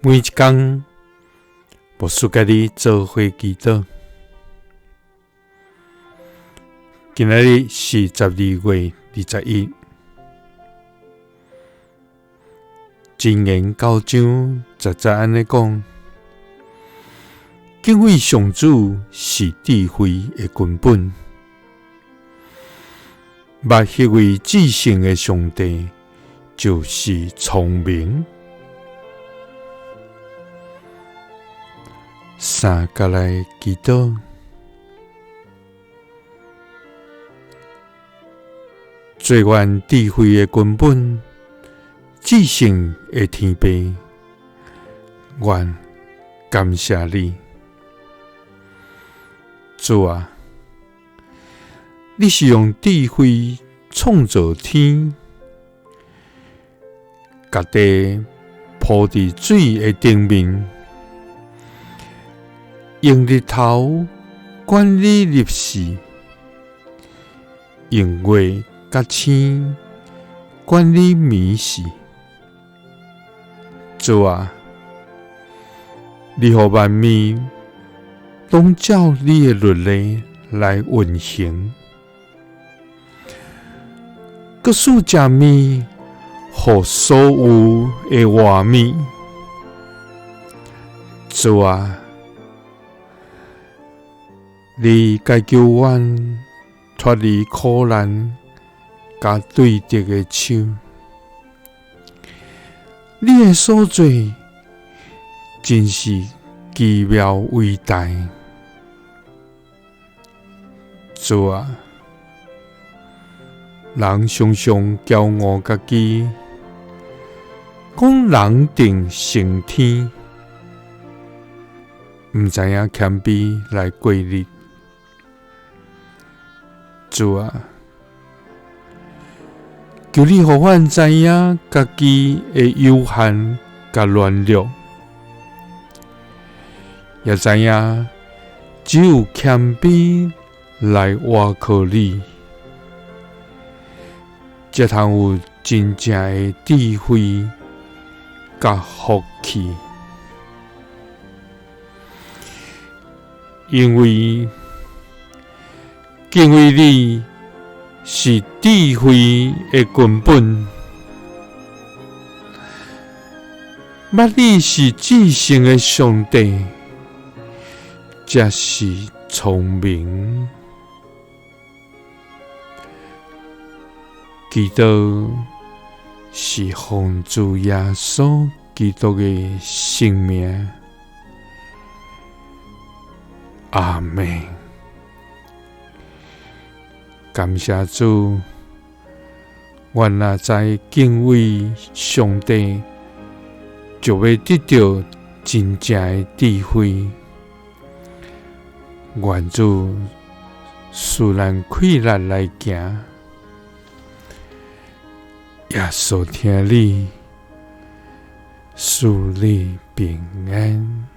每一天，牧师甲你做伙祈祷。今仔日是12月21，箴言9章10安尼讲：敬畏上主是智慧的根本，捌迄位至圣的上帝就是聪明。三甲来祈祷，最愿智慧的根本，至圣的天父，愿感谢你，主啊！你是用智慧创造天，甲地铺伫水的顶面。用日头管理日时，用月甲星管理暝时。主啊，你互万物拢照你的律例来运行，搁使食物互所有的活物。主啊，你解救阮脱离苦难，甲对敌的手。你的所做真是奇妙伟大。主啊，人常常骄傲家己，讲人定胜天，毋知影谦卑来过日。主啊，求你互阮知影家己的有限甲软弱，也知影只有谦卑来倚靠你，才通有真正的智慧甲福气。因为敬畏你是智慧的根本，捌你是至圣的上帝，才是聪明。祈禱是奉主耶穌基督的聖名，阿們。感謝主，阮若知敬畏上帝，就會得到真正的智慧。願主使咱快樂來行，耶穌聽你，使你平安。